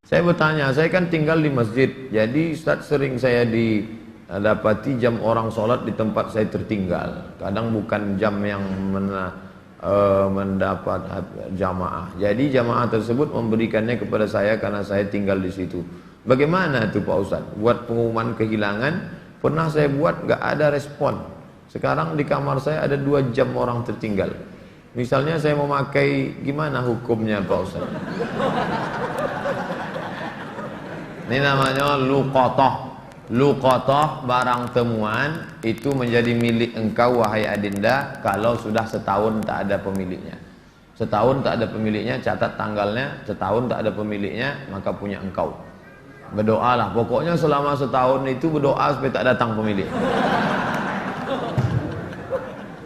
Saya bertanya, saya kan tinggal di masjid, jadi Ustaz sering saya dapati jam orang sholat di tempat saya tertinggal. Kadang bukan jam yang mendapat jamaah. Jadi jamaah tersebut memberikannya kepada saya karena saya tinggal di situ. Bagaimana itu Pak Ustaz? Buat pengumuman kehilangan, pernah saya buat nggak ada respon. Sekarang di kamar saya ada 2 jam orang tertinggal. Misalnya saya memakai, gimana hukumnya Pak Ustaz? Ini namanya luqatah. Luqatah, barang temuan itu menjadi milik engkau wahai adinda kalau sudah setahun tak ada pemiliknya. Setahun tak ada pemiliknya, catat tanggalnya. Setahun tak ada pemiliknya, maka punya engkau. Berdoalah, pokoknya selama setahun itu berdoa supaya tak datang pemilik.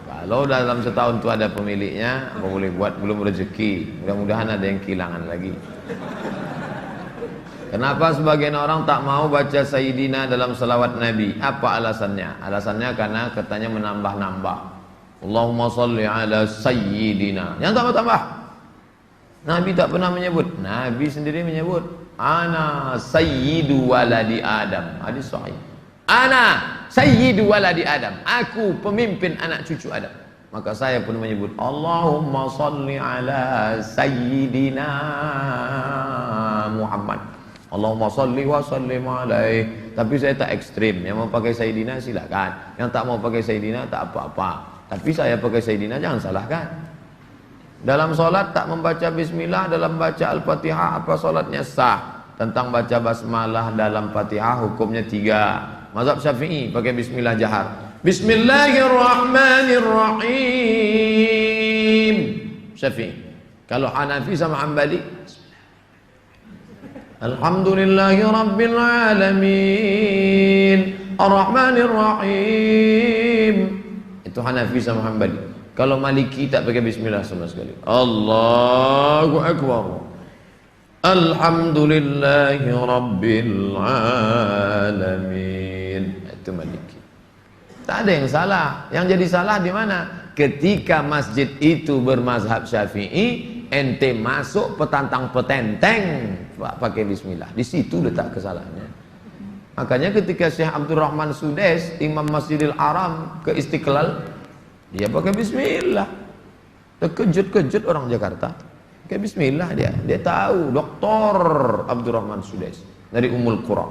Kalau dalam setahun itu ada pemiliknya, apa boleh buat, belum rezeki. Mudah-mudahan ada yang kehilangan lagi. Kenapa sebagian orang tak mau baca Sayyidina dalam salawat Nabi? Apa alasannya? Alasannya karena katanya menambah-nambah. Allahumma salli ala Sayyidina. Yang tambah-tambah. Nabi tak pernah menyebut. Nabi sendiri menyebut. Ana Sayyidu waladi Adam. Hadis sahih. Ana Sayyidu waladi Adam. Aku pemimpin anak cucu Adam. Maka saya pun menyebut Allahumma salli ala Sayyidina Muhammad. Allahumma salli wa sallim alaih. Tapi saya tak ekstrim. Yang mau pakai Sayyidina silakan. Yang tak mau pakai Sayyidina tak apa-apa. Tapi saya pakai Sayyidina jangan salahkan. Dalam solat tak membaca bismillah dalam baca al-fatihah, apa solatnya sah? Tentang baca basmalah dalam fatihah hukumnya 3. Mazhab Syafi'i pakai bismillah jahar. Bismillahirrahmanirrahim. Syafi'i. Kalau Hanafi sama Hambali, Alhamdulillahi Rabbil Alamin Ar-Rahmanir-Rahim. Itu Hanafi sama Hambali. Kalau Maliki tak pakai bismillah sama sekali. Allahu Akbar. Alhamdulillahi Rabbil Alamin. Itu Maliki. Tak ada yang salah. Yang jadi salah di mana? Ketika masjid itu bermazhab Syafi'i, ente masuk petantang petenteng pakai bismillah. Di situ letak kesalahannya. Makanya ketika Syekh Abdurrahman Sudes, Imam Masjidil Haram ke Istiqlal, dia pakai bismillah. Terkejut-kejut orang Jakarta. Pakai bismillah dia. Dia tahu Dr. Abdurrahman Sudes dari Ummul Qura.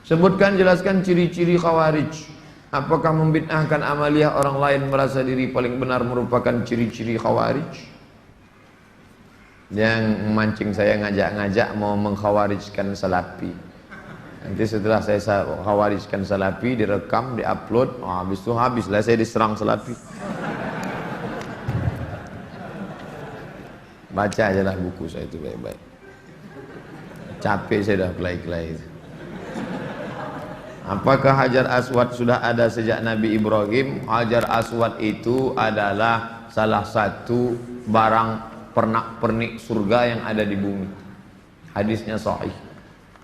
Sebutkan, jelaskan ciri-ciri Khawarij. Apakah membid'ahkan amaliyah orang lain merasa diri paling benar merupakan ciri-ciri Khawarij? Yang memancing saya ngajak-ngajak mau mengkhawarijkan salafi. Nanti setelah saya khawarijkan salafi, direkam, diupload, habis itu habislah saya diserang salafi. Baca aja lah buku saya itu baik-baik. Capek saya dah kelai-kelai itu. Apakah Hajar Aswad sudah ada sejak Nabi Ibrahim? Hajar Aswad itu adalah salah satu barang pernak-pernik surga yang ada di bumi. Hadisnya sahih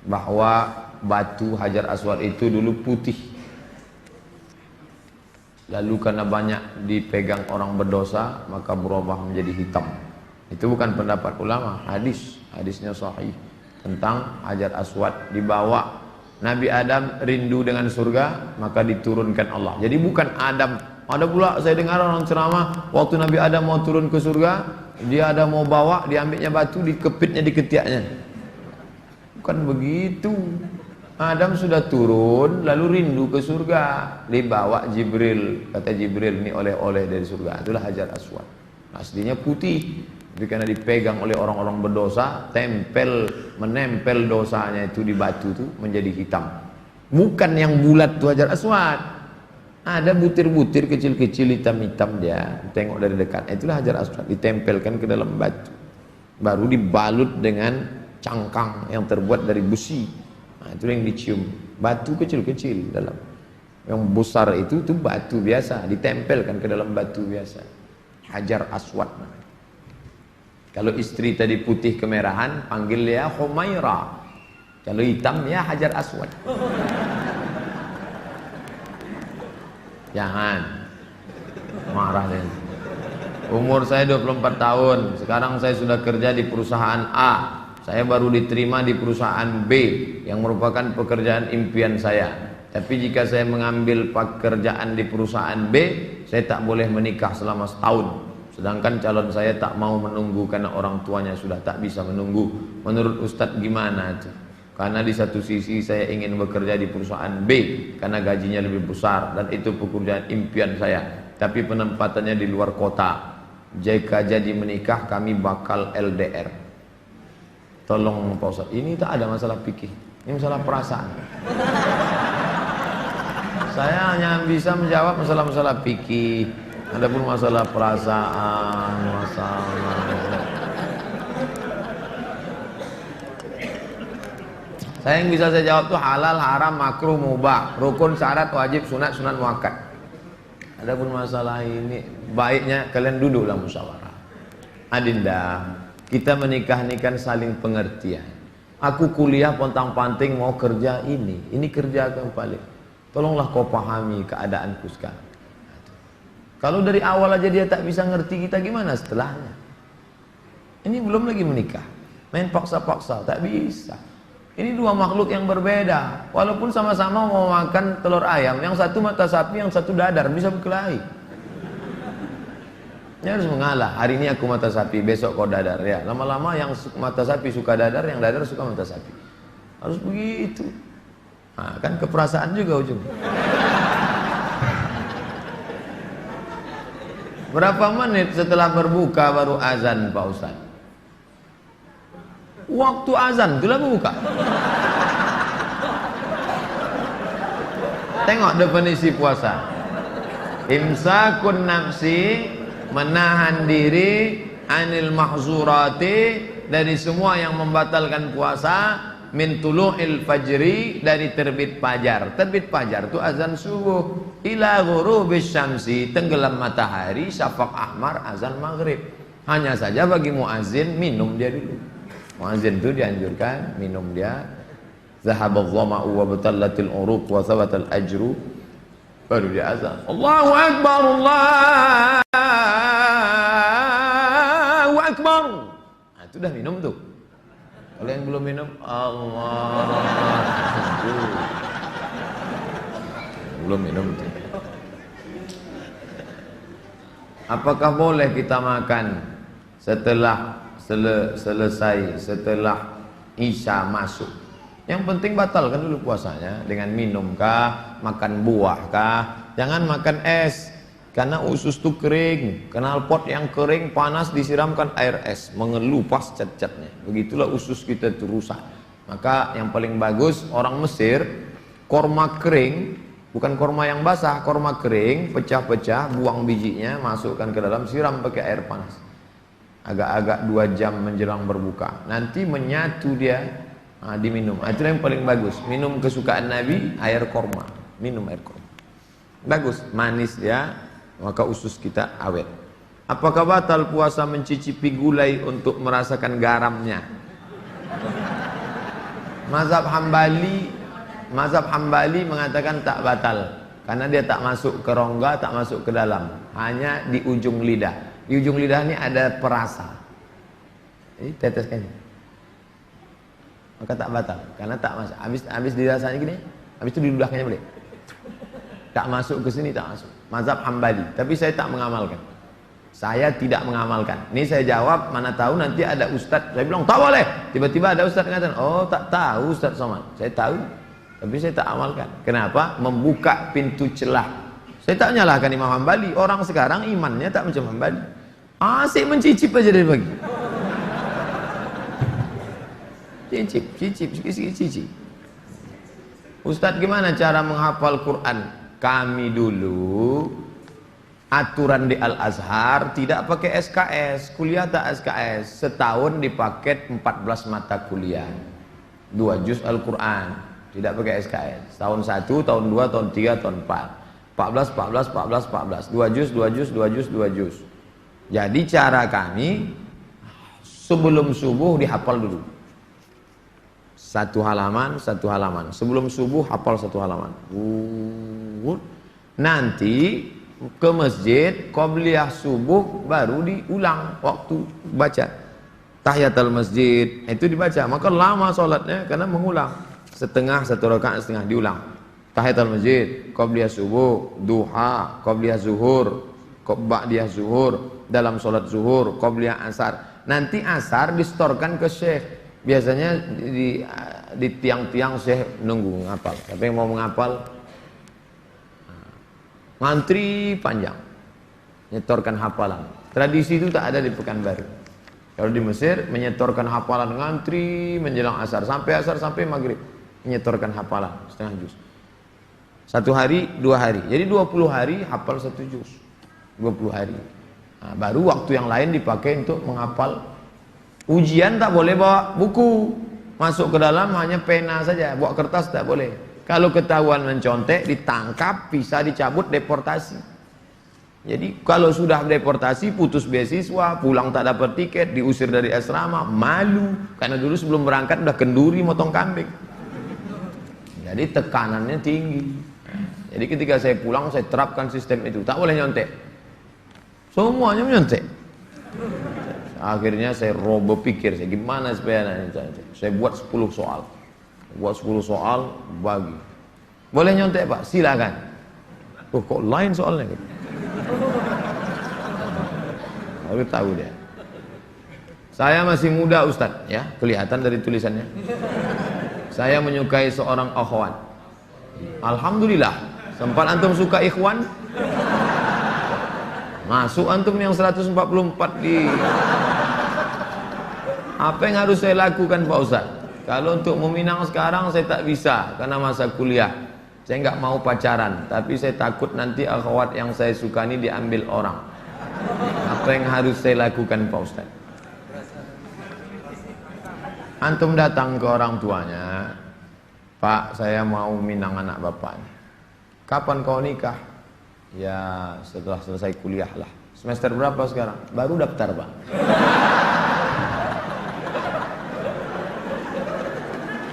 bahwa batu Hajar Aswad itu dulu putih, lalu karena banyak dipegang orang berdosa maka berubah menjadi hitam. Itu bukan pendapat ulama, hadisnya sahih tentang Hajar Aswad. Dibawa Nabi Adam rindu dengan surga, maka diturunkan Allah. Jadi bukan Adam. Ada pula saya dengar orang ceramah, waktu Nabi Adam mau turun ke surga, dia ada mau bawa, diambilnya batu, dikepitnya di ketiaknya. Bukan begitu. Adam sudah turun, lalu rindu ke surga, dibawa Jibril. Kata Jibril, ini oleh-oleh dari surga. Itulah Hajar Aswad. Aslinya putih, tapi karena dipegang oleh orang-orang berdosa, menempel dosanya itu di batu itu menjadi hitam. Bukan yang bulat itu Hajar Aswad. Ada butir-butir kecil-kecil hitam-hitam dia. Tengok dari dekat. Itulah Hajar Aswad. Ditempelkan ke dalam batu. Baru dibalut dengan cangkang yang terbuat dari besi. Nah, itu yang dicium. Batu kecil-kecil dalam. Yang besar itu batu biasa. Ditempelkan ke dalam batu biasa. Hajar Aswad. Kalau istri tadi putih kemerahan, panggil dia Humaira. Kalau hitam ya Hajar Aswad. Jangan marah deh. Umur saya 24 tahun. Sekarang saya sudah kerja di perusahaan A. saya baru diterima di perusahaan B yang merupakan pekerjaan impian saya. Tapi jika saya mengambil pekerjaan di perusahaan B, saya tak boleh menikah selama setahun. Sedangkan calon saya tak mau menunggu karena orang tuanya sudah tak bisa menunggu. Menurut Ustadz gimana itu? Karena di satu sisi saya ingin bekerja di perusahaan B karena gajinya lebih besar dan itu pekerjaan impian saya. Tapi penempatannya di luar kota. Jika jadi menikah kami bakal LDR. Tolong Pak Ustadz, ini tak ada masalah fikih, ini masalah perasaan. Saya hanya bisa menjawab masalah-masalah fikih. Adapun masalah perasaan, saya yang bisa saya jawab tuh halal, haram, makruh, mubah, rukun, syarat, wajib, sunat, sunat muakkad. Adapun masalah ini, baiknya kalian duduklah musyawarah. Adinda, kita menikah ini kan saling pengertian. Aku kuliah pontang-panting mau kerja ini kerja kembali. Tolonglah kau pahami keadaanku sekarang. Kalau dari awal aja dia tak bisa ngerti kita, gimana setelahnya? Ini belum lagi menikah, main paksa-paksa, tak bisa. Ini dua makhluk yang berbeda. Walaupun sama-sama mau makan telur ayam, yang satu mata sapi, yang satu dadar, bisa berkelahi. Ini harus mengalah. Hari ini aku mata sapi, besok kau dadar. Ya, lama-lama yang mata sapi suka dadar, yang dadar suka mata sapi. Harus begitu. Nah, kan keperasaan juga ujungnya. Berapa menit setelah berbuka baru azan Pak Ustaz? Waktu azan itulah berbuka. Tengok definisi puasa. Imsakun nafsi, menahan diri anil mahzurati, dari semua yang membatalkan puasa. Min tulu'il fajri, dari terbit fajar. Terbit fajar itu azan subuh. Ila ghurubis syamsi, tenggelam matahari, syafaq ahmar, azan maghrib. Hanya saja bagi muazin minum dia dulu. Muazin itu dianjurkan minum dia. Zahabadh dhama'u wa batallatil uruq wa thabatal ajru, baru dia azan. Allahu akbar, Allahu akbar. Nah, itu dah minum tuh. Kalau yang belum minum, Allah, belum minum. Apakah boleh kita makan setelah selesai, setelah Isya masuk? Yang penting batalkan dulu puasanya dengan minum kah, makan buah kah. Jangan makan es, karena usus itu kering. Knalpot yang kering panas disiramkan air es, mengelupas cat-catnya. Begitulah usus kita itu rusak. Maka yang paling bagus orang Mesir, korma kering, bukan korma yang basah, korma kering, pecah-pecah, buang bijinya, masukkan ke dalam, siram pakai air panas. Agak-agak 2 jam menjelang berbuka. Nanti menyatu dia, diminum. Itu yang paling bagus. Minum kesukaan Nabi, air korma. Minum air korma. Bagus, manis dia. Maka usus kita awet. Apakah batal puasa mencicipi gulai untuk merasakan garamnya? Mazhab Hambali mengatakan tak batal, karena dia tak masuk ke rongga, tak masuk ke dalam, hanya di ujung lidah. Di ujung lidah ini ada perasa. Jadi teteskan. Maka tak batal, karena tak masuk. Habis dirasanya gini, habis itu di ludahnya boleh. Tak masuk ke sini, tak masuk. Mazhab Hambali, tapi saya tak mengamalkan. Saya tidak mengamalkan. Ini saya jawab, mana tahu nanti ada ustadz. Saya bilang tak boleh. Tiba-tiba ada ustadz mengatakan, oh tak tahu Ustadz Somad. Saya tahu, tapi saya tak amalkan. Kenapa? Membuka pintu celah. Saya tak menyalahkan Imam Hambali. Orang sekarang imannya tak macam Hambali. Asik mencicip aja dari pagi. Cicip. Ustadz, gimana cara menghafal Quran? Kami dulu aturan di Al-Azhar tidak pakai SKS, kuliah tak SKS, setahun dipaket 14 mata kuliah, 2 juz Al-Quran, tidak pakai SKS, tahun 1, tahun 2, tahun 3, tahun 4, 14, 2 juz. Jadi cara kami sebelum subuh dihafal dulu. Satu halaman, sebelum subuh hafal 1 halaman. Nanti ke masjid, qobliyah subuh baru diulang waktu baca. tahiyatul masjid itu dibaca, maka lama sholatnya karena mengulang setengah, satu rakaat setengah diulang. Tahiyatul masjid, qabliyah subuh, duha, qabliyah zuhur, ba'diyah zuhur, dalam sholat zuhur, qabliyah asar. Nanti asar distorkan ke syekh. Biasanya di tiang-tiang syekh nunggu ngapal. Tapi yang mau menghafal ngantri panjang, nyetorkan hafalan. Tradisi itu tak ada di Pekanbaru. Kalau di Mesir menyetorkan hafalan ngantri menjelang asar sampai maghrib menyetorkan hafalan setengah juz. 1 hari 2 hari. Jadi 20 hari hafal 1 juz. 20 hari. Nah, baru waktu yang lain dipakai untuk menghafal. Ujian tak boleh bawa buku. Masuk ke dalam hanya pena saja, bawa kertas tak boleh. Kalau ketahuan mencontek ditangkap, bisa dicabut, deportasi. Jadi kalau sudah deportasi, putus beasiswa, pulang tak dapat tiket, diusir dari asrama, malu. Karena dulu sebelum berangkat udah kenduri motong kambing. Jadi tekanannya tinggi. Jadi ketika saya pulang, saya terapkan sistem itu, tak boleh nyontek. Semuanya menyontek. Akhirnya saya berpikir, saya gimana supaya saya buat 10 soal. Buat 10 soal, bagi. Boleh nyontek Pak? Silakan. Oh, kok lain soalnya? Baru tahu dia. Saya masih muda Ustadz, ya, kelihatan dari tulisannya. Saya menyukai seorang akhwan. Alhamdulillah. Sempat antum suka ikhwan? Masuk antum yang 144 di. Apa yang harus saya lakukan Pak Ustaz? Kalau untuk meminang sekarang saya tak bisa karena masa kuliah. Saya nggak mau pacaran, tapi saya takut nanti akhwat yang saya suka ini diambil orang. Apa yang harus saya lakukan Pak Ustaz? Antum datang ke orang tuanya, Pak, saya mau minang anak bapak. Kapan kau nikah? Ya setelah selesai kuliah lah. Semester berapa sekarang? Baru daftar Pak.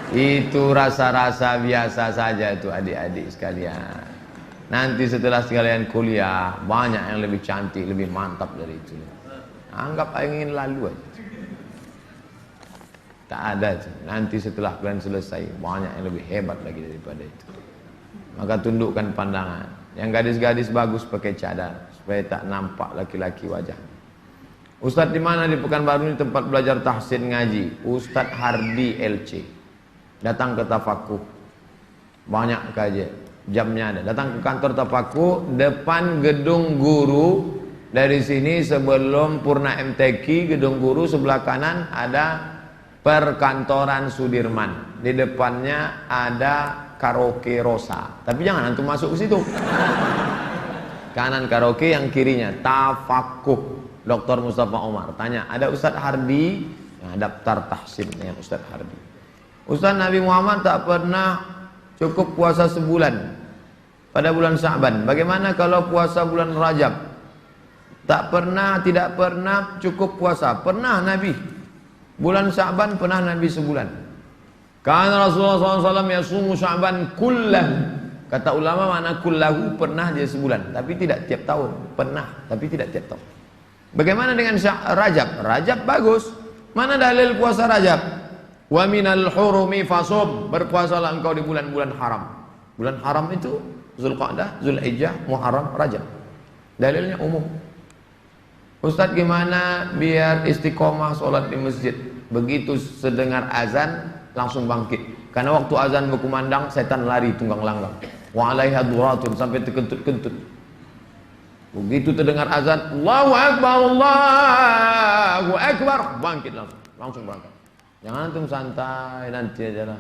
Itu rasa-rasa biasa saja itu adik-adik sekalian. Nanti setelah sekalian kuliah, banyak yang lebih cantik, lebih mantap dari itu. Anggap ingin lalu aja. Tak ada itu. Nanti setelah kalian selesai, banyak yang lebih hebat lagi daripada itu. Maka tundukkan pandangan. Yang gadis-gadis bagus pakai cadar supaya tak nampak laki-laki wajah. Ustadz di mana di Pekanbaru ini tempat belajar tahsin ngaji? Ustadz Hardi LC. Datang ke Tafakuh. Banyak kajian. Jamnya ada. Datang ke kantor Tafakuh depan gedung guru. Dari sini sebelum Purna MTQ, gedung guru sebelah kanan ada perkantoran Sudirman. Di depannya ada karaoke Rosa. Tapi jangan antum masuk ke situ. Kanan karaoke, yang kirinya Tafakuh. Dr. Mustafa Omar. Tanya, ada Ustadz Hardi? Nah, daftar tahsin dengan Ustadz Hardi. Ustadz, Nabi Muhammad tak pernah cukup puasa sebulan pada bulan Sya'ban. Bagaimana kalau puasa bulan Rajab? Tak pernah, tidak pernah cukup puasa. Pernah Nabi. Bulan Sya'ban pernah Nabi sebulan. Karena Rasulullah SAW yasumu Sya'ban kullahu. Kata ulama makna kullahu, pernah dia sebulan. Tapi tidak tiap tahun. Pernah, tapi tidak tiap tahun. Bagaimana dengan Rajab? Rajab bagus. Mana dalil puasa Rajab? Wa minal hurumi fasum, berpuasalah engkau di bulan-bulan haram. Bulan haram itu Zulqa'dah, Zulhijjah, Muharram, Rajab. Dalilnya umum. Ustadz, gimana biar istiqomah sholat di masjid? Begitu sedengar azan langsung bangkit. Karena waktu azan berkumandang setan lari tunggang langgang. Wa 'alaiha duratun, sampai terkentut-kentut. Begitu terdengar azan, Allahu Akbar, Allahu Akbar, bangkit langsung berangkat. Jangan antum santai nanti aja lah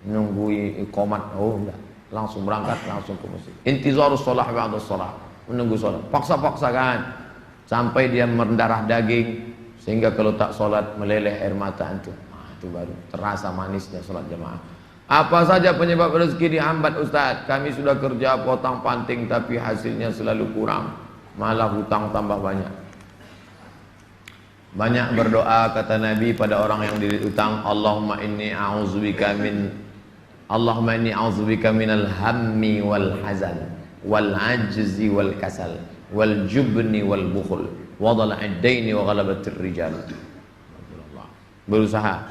nunggu iqamat. Oh enggak, langsung berangkat, langsung ke masjid. Intizarus shalah ba'da shalah, menunggu salat. Paksa-paksakan sampai dia mendarah daging sehingga kalau tak salat meleleh air mata antum. Nah, itu baru terasa manisnya salat jamaah. Apa saja penyebab rezeki dihambat Ustaz? Kami sudah kerja potong panting tapi hasilnya selalu kurang, malah hutang tambah banyak. Banyak berdoa kata Nabi pada orang yang dililit utang, Allahumma inni a'udzubika minal hammi wal hazan wal ajzi wal kasal wal jubni wal bukhul wa dhala'id daini wa ghalabatir rijal. berusaha.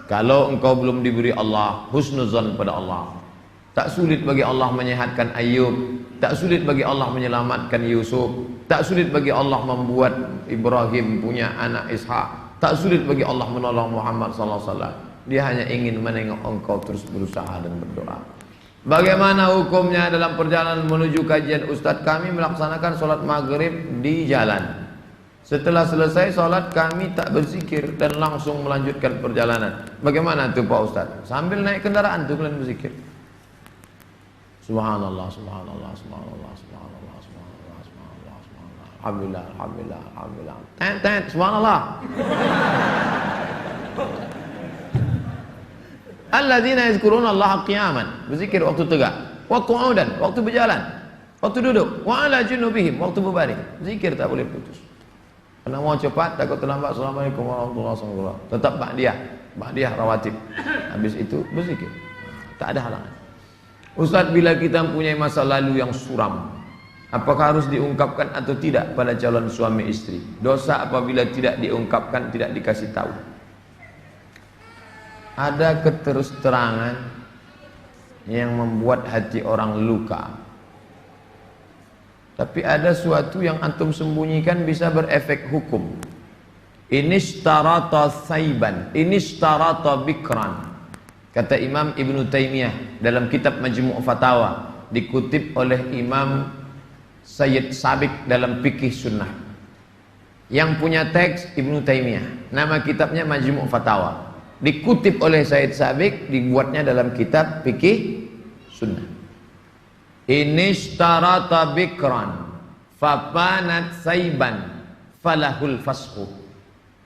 Kalau engkau belum diberi Allah, husnuzan pada Allah. Tak sulit bagi Allah menyehatkan Ayub, tak sulit bagi Allah menyelamatkan Yusuf, tak sulit bagi Allah membuat Ibrahim punya anak Ishak, tak sulit bagi Allah menolong Muhammad sallallahu alaihi wasallam. Dia hanya ingin menengok engkau terus berusaha dan berdoa. Bagaimana hukumnya dalam perjalanan menuju kajian Ustadz? Kami melaksanakan sholat maghrib di jalan. Setelah selesai sholat kami tak berzikir dan langsung melanjutkan perjalanan. Bagaimana itu Pak Ustadz? Sambil naik kendaraan tuh kalian berzikir. Subhanallah, subhanallah, subhanallah, subhanallah, subhanallah, subhanallah, subhanallah. Alhamdulillah, alhamdulillah, alhamdulillah. Tet, subhanallah. Alladzina yazkuruna Allah qiyaman, berzikir waktu tegak, wa qu'udan, waktu berjalan, waktu duduk, wa ala junubihim, waktu berbaring. Zikir tak boleh putus. Karena mau cepat takut terlambat. Assalamualaikum warahmatullahi wabarakatuh. Tetap ba'diyah rawatib. Habis itu berzikir. Tak ada halangan. Ustaz, bila kita mempunyai masa lalu yang suram, apakah harus diungkapkan atau tidak pada calon suami istri? Dosa apabila tidak diungkapkan, tidak dikasih tahu. Ada keterus terangan yang membuat hati orang luka. Tapi ada suatu yang antum sembunyikan bisa berefek hukum. Inishtarata saiban, inishtarata bikran. Kata Imam Ibn Taymiyah dalam kitab Majmu' Fatawa, dikutip oleh Imam Sayyid Sabiq dalam Fikih Sunnah. Yang punya teks Ibn Taymiyah, nama kitabnya Majmu' Fatawa. Dikutip oleh Sayyid Sabiq, dibuatnya dalam kitab Fikih Sunnah. Inishtarata bikran fapanat saiban falahul fashu.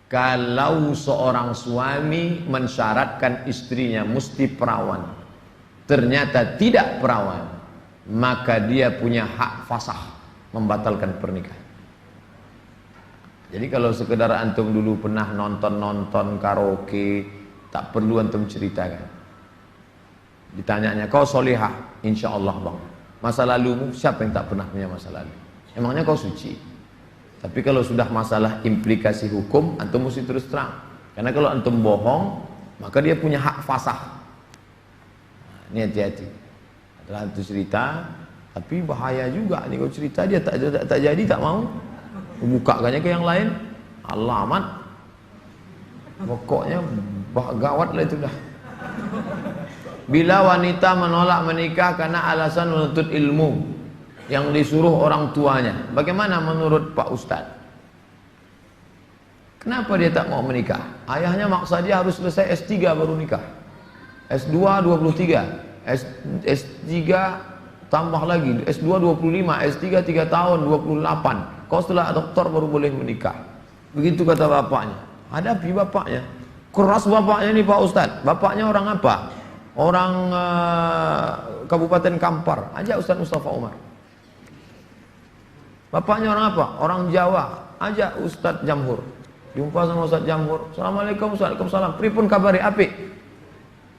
Kalau seorang suami mensyaratkan istrinya mesti perawan, ternyata tidak perawan, maka dia punya hak fasah membatalkan pernikahan. Jadi kalau sekedar antum dulu pernah nonton karaoke, tak perlu antum ceritakan. Ditanyanya, kau solihah? Insya Allah bang. Masa lalumu, siapa yang tak pernah punya masa lalu? Emangnya kau suci? Tapi kalau sudah masalah implikasi hukum, antum mesti terus terang. Karena kalau antum bohong, maka dia punya hak fasah. Nah, ini hati-hati. Adalah itu cerita, tapi bahaya juga nih kalau cerita dia tak jadi, tak mau. Bukakannya ke yang lain, alamat. Pokoknya gawat lah itu dah. Bila wanita menolak menikah karena alasan menuntut ilmu yang disuruh orang tuanya, bagaimana menurut Pak Ustadz? Kenapa dia tak mau menikah? Ayahnya maksa dia harus selesai S3 baru nikah. S2 23, S3 tambah lagi, S2 25, S3 3 tahun 28. Kau setelah doktor baru boleh menikah. Begitu kata bapaknya. Hadapi bapaknya. Keras bapaknya nih Pak Ustadz. Bapaknya orang apa? Orang Kabupaten Kampar. Ajak Ustadz Mustafa Umar. Bapaknya orang apa? Orang Jawa. Ajak Ustadz Jamhur. Jumpa sama Ustadz Jamhur. Assalamualaikum, Waalaikumsalam. Pripun kabari apik?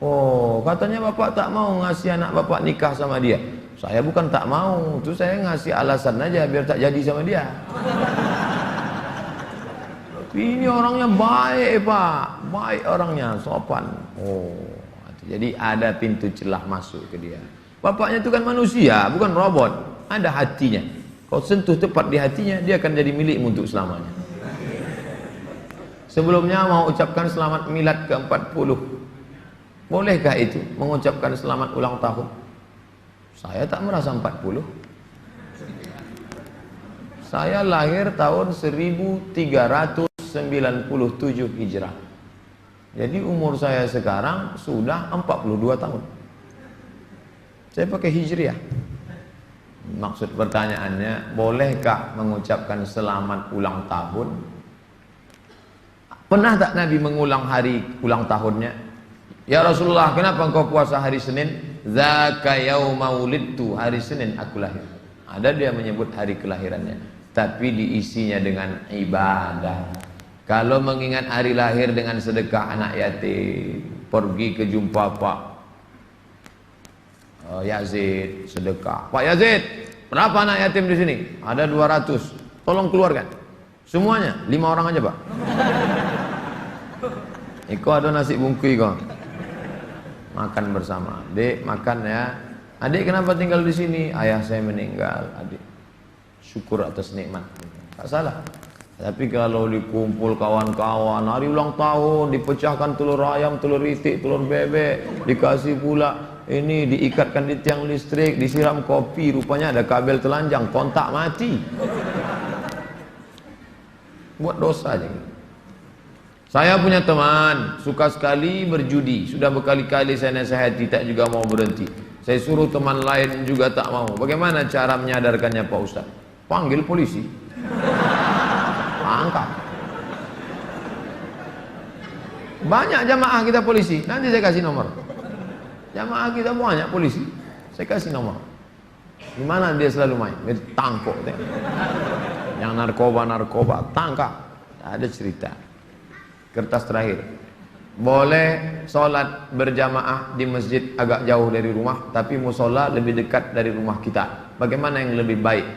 Oh, katanya bapak tak mau ngasih anak bapak nikah sama dia. Saya bukan tak mau, itu saya ngasih alasan aja biar tak jadi sama dia. Ini orangnya baik Pak, baik orangnya, sopan. Oh, jadi ada pintu celah masuk ke dia. Bapaknya itu kan manusia, bukan robot. Ada hatinya. Kau sentuh tepat di hatinya, dia akan jadi milikmu untuk selamanya. Sebelumnya mau ucapkan selamat milad ke-40. Bolehkah itu mengucapkan selamat ulang tahun? Saya tak merasa 40. Saya lahir tahun 1397 Hijrah. Jadi umur saya sekarang sudah 42 tahun. Saya pakai Hijriah. Maksud pertanyaannya, bolehkah mengucapkan selamat ulang tahun? Pernah tak Nabi mengulang hari ulang tahunnya? Ya Rasulullah, kenapa engkau puasa hari Senin? Zaka yauma wulidtu, hari Senin aku lahir. Ada dia menyebut hari kelahirannya, tapi diisinya dengan ibadah. Kalau mengingat hari lahir dengan sedekah anak yatim, pergi ke jumpa Pak Yazid, sedekah. Pak Yazid, berapa anak yatim di sini? Ada 200. Tolong keluarkan. Semuanya, 5 orang aja Pak. Iko ada nasi bungkui kok. Makan bersama. Dek, makan ya. Adik kenapa tinggal di sini? Ayah saya meninggal. Adik syukur atas nikmat. Tak salah. Tapi kalau dikumpul kawan-kawan, hari ulang tahun, dipecahkan telur ayam, telur itik, telur bebek, dikasih pula ini, diikatkan di tiang listrik, disiram kopi, rupanya ada kabel telanjang, kontak mati. Buat dosa aja. Saya punya teman, suka sekali berjudi. Sudah berkali-kali saya nasihati, tak juga mau berhenti. Saya suruh teman lain juga tak mau. Bagaimana cara menyadarkannya Pak Ustaz? Panggil polisi. Angkat. Banyak jamaah kita polisi. Nanti saya kasih nomor. Jamaah kita banyak polisi. Saya kasih nomor. Di mana dia selalu main? Dia tangkap. Yang narkoba tangkap. Ada cerita. Kertas terakhir. Boleh sholat berjamaah di masjid agak jauh dari rumah, tapi musola lebih dekat dari rumah kita. Bagaimana yang lebih baik?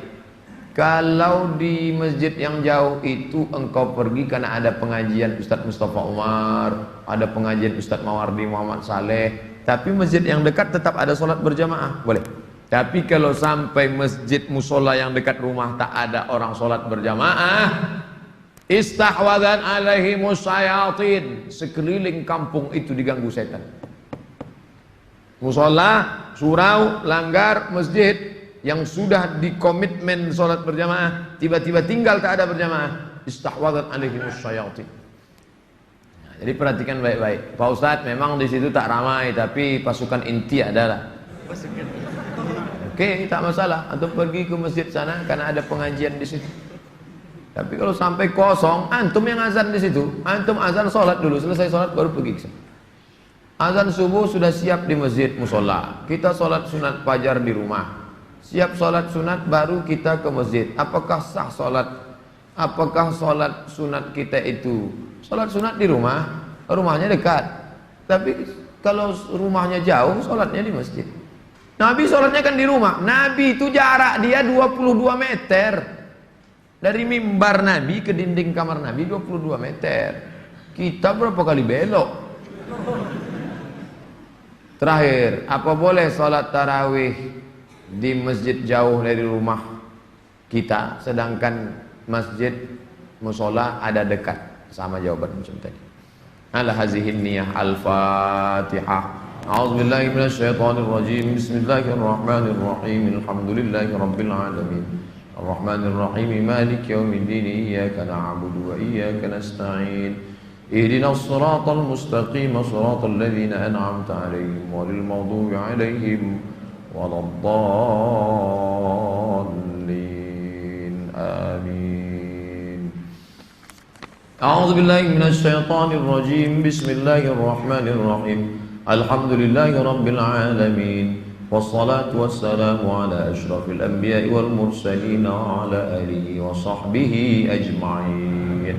Kalau di masjid yang jauh itu engkau pergi karena ada pengajian Ustadz Mustafa Umar, ada pengajian Ustadz Mawardi Muhammad Saleh, tapi masjid yang dekat tetap ada sholat berjamaah, boleh. Tapi kalau sampai masjid musola yang dekat rumah tak ada orang sholat berjamaah, istahwadan alaihimus syayatin, sekeliling kampung itu diganggu setan. Musola, surau, langgar, masjid yang sudah dikomitmen sholat berjamaah, tiba-tiba tinggal tak ada berjamaah, istahwadan alaihimus syayatin. Nah, jadi perhatikan baik-baik. Pak Ustadz, memang di situ tak ramai, tapi pasukan inti adalah. Oke, tak masalah. Antum pergi ke masjid sana karena ada pengajian di situ. Tapi kalau sampai kosong, antum yang azan di situ, antum azan sholat dulu, selesai sholat baru pergi ke sana. Azan subuh sudah siap di masjid musola. Kita sholat sunat fajar di rumah. Siap sholat sunat baru kita ke masjid. Apakah sah sholat? Apakah sholat sunat kita itu? Sholat sunat di rumah, rumahnya dekat. Tapi kalau rumahnya jauh, sholatnya di masjid. Nabi sholatnya kan di rumah. Nabi itu jarak dia 22 meter. Dari mimbar Nabi ke dinding kamar Nabi 22 meter. Kita berapa kali belok? Terakhir, apa boleh sholat tarawih di masjid jauh dari rumah kita, sedangkan masjid musola ada dekat? Sama jawaban macam tadi. Ala hazihin niyah. Al-Fatihah. A'udzubillahi minasyaitonirrajim. Bismillahirrahmanirrahim. Alhamdulillahi rabbil alamin. Ar-Rahmanir-Rahim. Maliki yaumiddin. Iyyaka na'budu wa iyyaka nasta'in. Ihdinas siratal mustaqim. Siratal ladzina an'amta 'alaihim ghairil maghdubi 'alaihim waladdallin. Amin. A'udzu billahi minasy syaithanir rajim. Bismillahirrahmanirrahim. Alhamdulillahi rabbil alamin. Wassalatu wassalamu ala asyrafil anbiya'i wal mursalin wa ala alihi wa sahbihi ajma'in.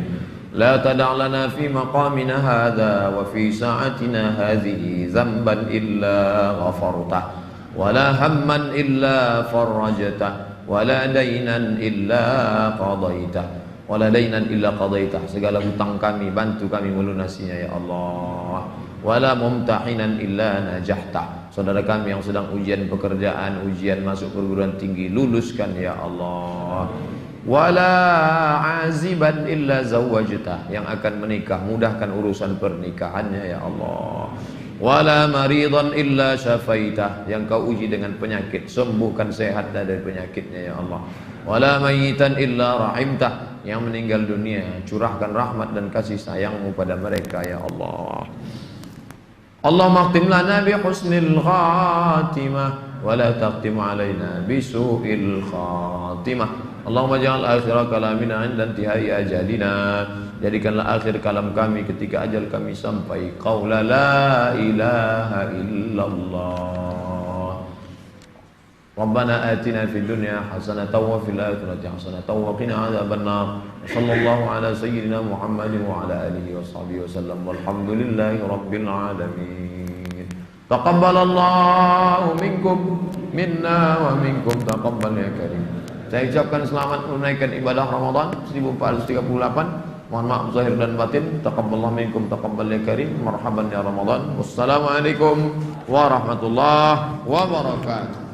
La tada' lana fi maqamina hadha wa fi sa'atina hadhihi dhanban illa ghafartah, wala hamman illa farajtah, wala dainan illa qadaitah, wala dainan illa qadaitah. Segala hutang kami bantu kami melunasinya ya Allah. Wala mumtahinan illa najahtah. Saudara kami yang sedang ujian pekerjaan, ujian masuk perguruan tinggi, luluskan ya Allah. Wala aziban illa zawwajtah, yang akan menikah mudahkan urusan pernikahannya ya Allah. Wala maridan illa syafaitah, yang kau uji dengan penyakit sembuhkan, sehat dari penyakitnya ya Allah. Wala mayitan illa rahimtah, yang meninggal dunia curahkan rahmat dan kasih sayangmu pada mereka ya Allah. Allahumma khtim lana bi husnil khatimah wa la taqtim alaina bi su'il khatimah. Allahumma ja'al akhir kalamina 'inda intihai ajalina, jadikanlah akhir kalam kami ketika ajal kami sampai, qaula la ilaha illallah. Rabbana atina fid dunya hasanatan wa fil akhirati hasanatan wa qina adzabannar. Sallallahu ala sayyidina Muhammadin wa ala alihi wa sahbihi wasallam. Walhamdulillahi rabbil alamin. Taqabbalallahu minkum minna wa minkum taqabbal ya karim. Saya ucapkan selamat menunaikan ibadah Ramadan 1438 Mohon maaf zahir dan batin. Taqabbalallahu minkum taqabbal ya karim. Marhaban ya Ramadan. Wassalamualaikum warahmatullahi wabarakatuh.